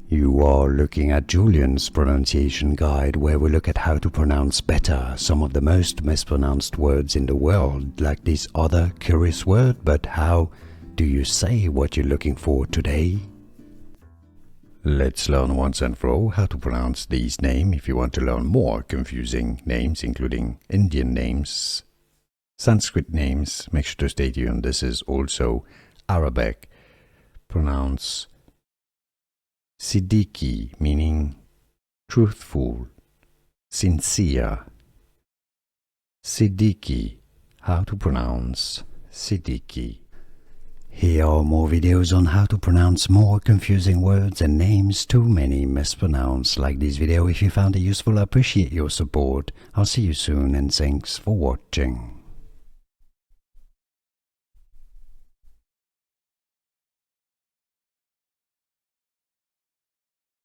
You are looking at Julian's pronunciation guide, where we look at how to pronounce better some of the most mispronounced words in the world, like this other curious word. But how do you say what you're looking for today? Let's learn once and for all how to pronounce these names. If you want to learn more confusing names, including Indian names, Sanskrit names, make sure to stay tuned. This is also Arabic. Pronounce Siddiqui, meaning truthful, sincere. Siddiqui, how to pronounce Siddiqui. Here are more videos on how to pronounce more confusing words and names too many mispronounced. Like this video if you found it useful. I appreciate your support. I'll see you soon and thanks for watching.